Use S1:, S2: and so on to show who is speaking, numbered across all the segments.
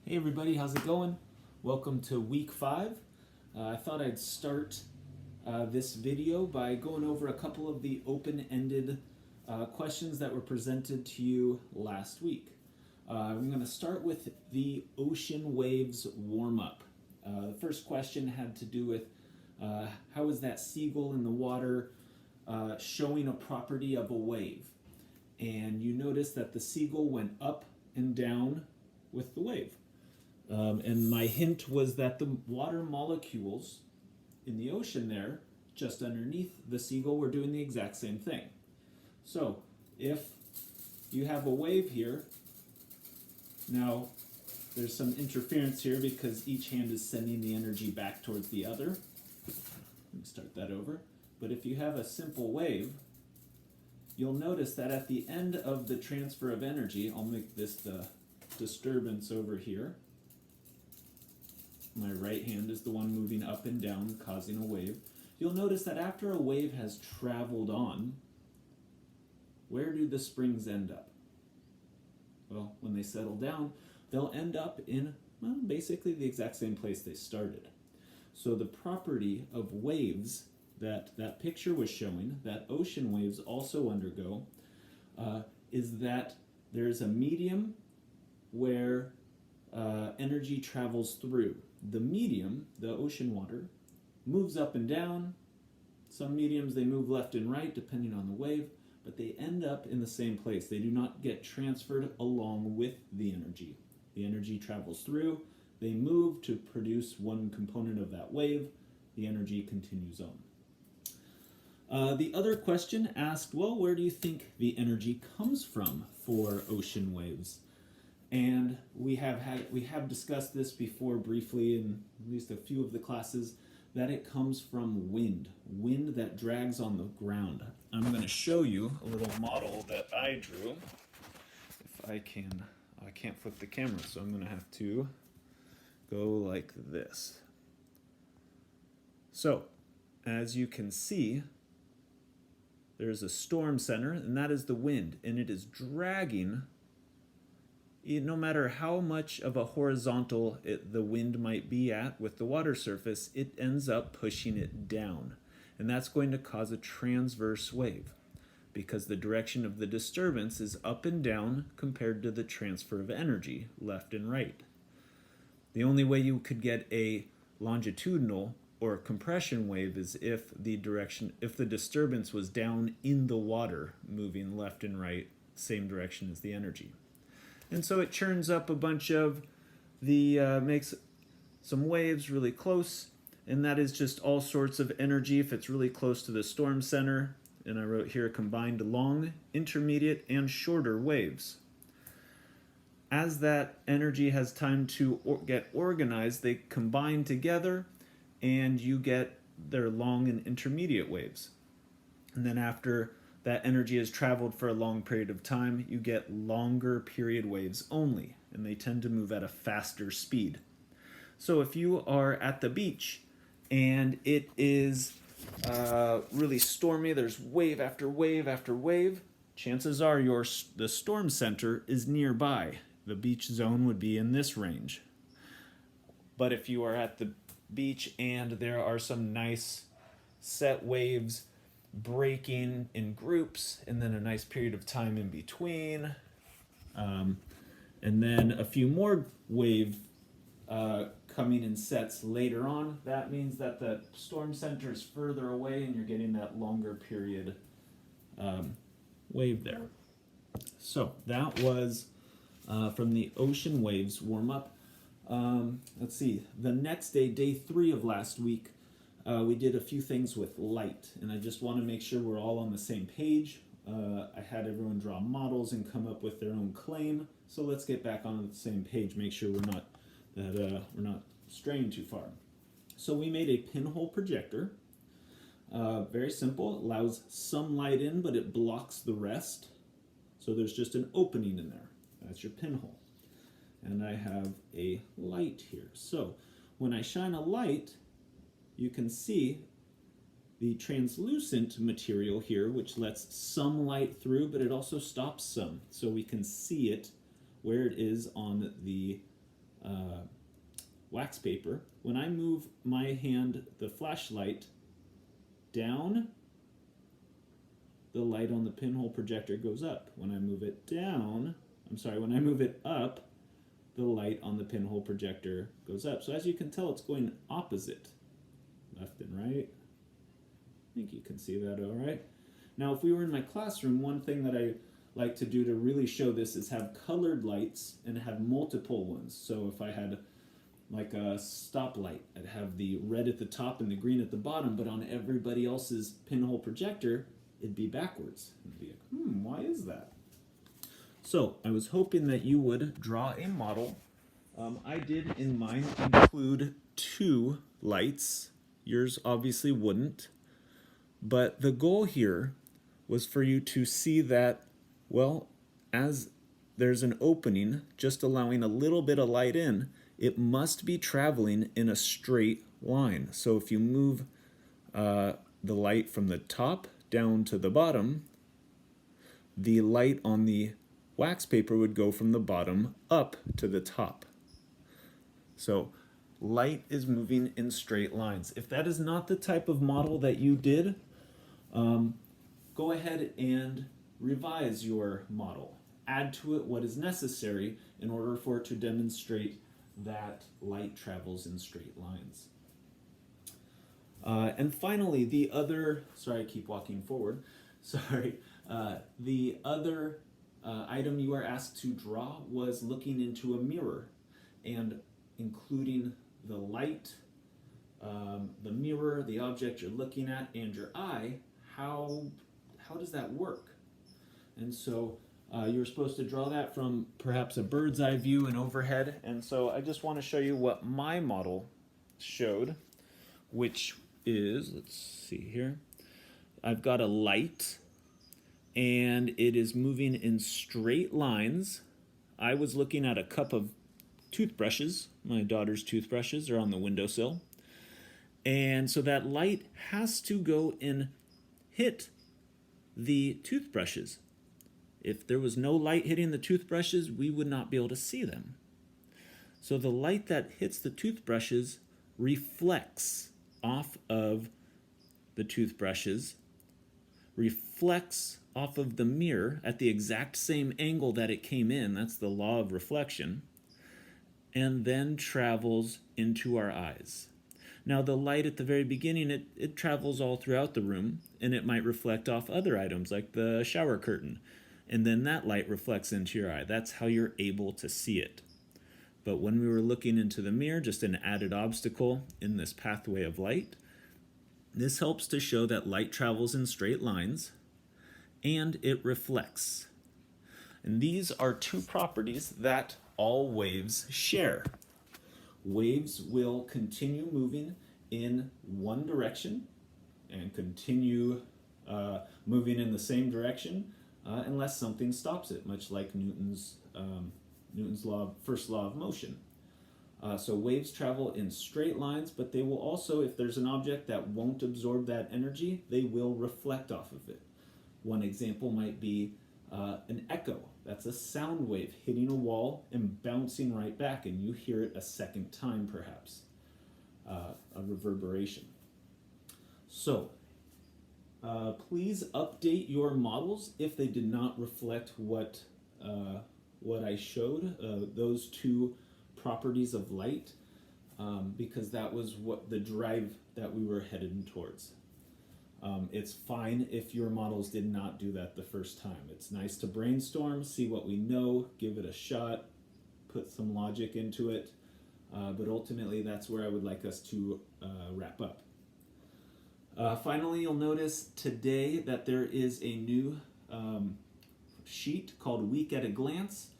S1: Hey everybody, how's it going? Welcome to week 5. I thought I'd start this video by going over a couple of the open-ended questions that were presented to you last week. I'm going to start with the ocean waves warm-up. The first question had to do with how is that seagull in the water showing a property of a wave? And you notice that the seagull went up and down with the wave. And my hint was that the water molecules in the ocean there, just underneath the seagull, were doing the exact same thing. So if you have a wave here, now there's some interference here because each hand is sending the energy back towards the other. Let me start that over. But if you have a simple wave, you'll notice that at the end of the transfer of energy, I'll make this the disturbance over here. My right hand is the one moving up and down, causing a wave. You'll notice that after a wave has traveled on, where do the springs end up? Well, when they settle down, they'll end up in, well, basically the exact same place they started. So the property of waves that picture was showing, that ocean waves also undergo, is that there's a medium where energy travels through. The medium, the ocean water, moves up and down. Some mediums, they move left and right depending on the wave, but they end up in the same place. They do not get transferred along with the energy. The energy travels through, they move to produce one component of that wave, the energy continues on. The other question asked, well, where do you think the energy comes from for ocean waves? And we have discussed this before briefly in at least a few of the classes, that it comes from wind that drags on the ground. I'm going to show you a little model that I drew. If I can, I can't flip the camera, so I'm going to have to go like this. So, as you can see, there's a storm center, and that is the wind, and it is dragging. No matter how much of a horizontal the wind might be at with the water surface, it ends up pushing it down. And that's going to cause a transverse wave because the direction of the disturbance is up and down compared to the transfer of energy, left and right. The only way you could get a longitudinal or compression wave is if the disturbance was down in the water, moving left and right, same direction as the energy. And so it churns up a bunch of makes some waves really close, and that is just all sorts of energy if it's really close to the storm center. And I wrote here combined long, intermediate, and shorter waves. As that energy has time to get organized, they combine together, and you get their long and intermediate waves. And then after that energy has traveled for a long period of time, you get longer period waves only, and they tend to move at a faster speed. So if you are at the beach and it is really stormy, there's wave after wave after wave, chances are the storm center is nearby. The beach zone would be in this range. But if you are at the beach and there are some nice set waves breaking in groups, and then a nice period of time in between, and then a few more wave coming in sets later on, that means that the storm center is further away and you're getting that longer period wave there. So that was from the ocean waves warm up. Let's see, the next day, day 3 of last week, we did a few things with light, and I just want to make sure we're all on the same page. I had everyone draw models and come up with their own claim, so let's get back on the same page, make sure we're not straying too far. So we made a pinhole projector. Very simple, it allows some light in, but it blocks the rest. So there's just an opening in there. That's your pinhole. And I have a light here. So when I shine a light, you can see the translucent material here, which lets some light through, but it also stops some. So we can see it where it is on the wax paper. When I move my hand, the flashlight, down, the light on the pinhole projector goes up. When I move it down, when I move it up, the light on the pinhole projector goes up. So as you can tell, it's going opposite, left and right. I think you can see that all right. Now, if we were in my classroom, one thing that I like to do to really show this is have colored lights and have multiple ones. So if I had like a stoplight, I'd have the red at the top and the green at the bottom, but on everybody else's pinhole projector, it'd be backwards. It'd be like, why is that? So I was hoping that you would draw a model. I did in mine include 2 lights. Yours obviously wouldn't. But the goal here was for you to see that, well, as there's an opening, just allowing a little bit of light in, it must be traveling in a straight line. So if you move the light from the top down to the bottom, the light on the wax paper would go from the bottom up to the top. So light is moving in straight lines. If that is not the type of model that you did, go ahead and revise your model. Add to it what is necessary in order for it to demonstrate that light travels in straight lines. And finally, the other, sorry, I keep walking forward. The other item you were asked to draw was looking into a mirror and including the light, the mirror, the object you're looking at, and your eye. How does that work? And so you were supposed to draw that from perhaps a bird's eye view and overhead. And so I just want to show you what my model showed, which is, let's see here, I've got a light and it is moving in straight lines. I was looking at a cup of toothbrushes. My daughter's toothbrushes are on the windowsill. And so that light has to go and hit the toothbrushes. If there was no light hitting the toothbrushes, we would not be able to see them. So the light that hits the toothbrushes reflects off of the toothbrushes, reflects off of the mirror at the exact same angle that it came in. That's the law of reflection. And then travels into our eyes. Now the light at the very beginning, it travels all throughout the room, and it might reflect off other items like the shower curtain. And then that light reflects into your eye. That's how you're able to see it. But when we were looking into the mirror, just an added obstacle in this pathway of light, this helps to show that light travels in straight lines and it reflects. And these are 2 properties that all waves share. Waves will continue moving in one direction and continue moving in the same direction unless something stops it, much like Newton's first law of motion. So waves travel in straight lines, but they will also, if there's an object that won't absorb that energy, they will reflect off of it. One example might be an echo. That's a sound wave hitting a wall and bouncing right back, and you hear it a second time perhaps, a reverberation. So please update your models if they did not reflect what I showed, those 2 properties of light, because that was what the drive that we were headed towards. It's fine if your models did not do that the first time. It's nice to brainstorm, see what we know, give it a shot, put some logic into it, but ultimately that's where I would like us to wrap up. Finally, you'll notice today that there is a new sheet called Week at a Glance.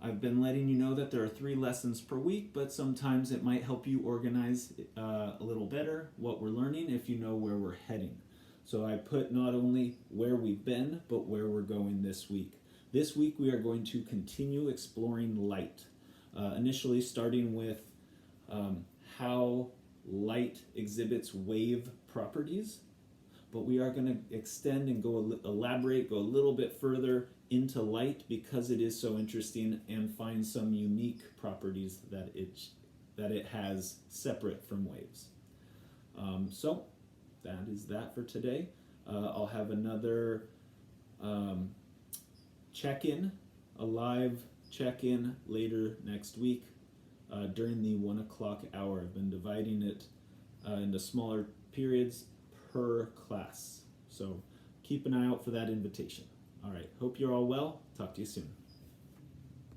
S1: I've been letting you know that there are 3 lessons per week, but sometimes it might help you organize a little better what we're learning if you know where we're heading. So I put not only where we've been, but where we're going this week. This week we are going to continue exploring light, initially starting with how light exhibits wave properties, but we are going to extend and go a little bit further into light because it is so interesting and find some unique properties that it that it has separate from waves. So that is that for today. I'll have another check-in, a live check-in later next week during the 1 o'clock hour. I've been dividing it into smaller periods per class. So keep an eye out for that invitation. All right, hope you're all well. Talk to you soon.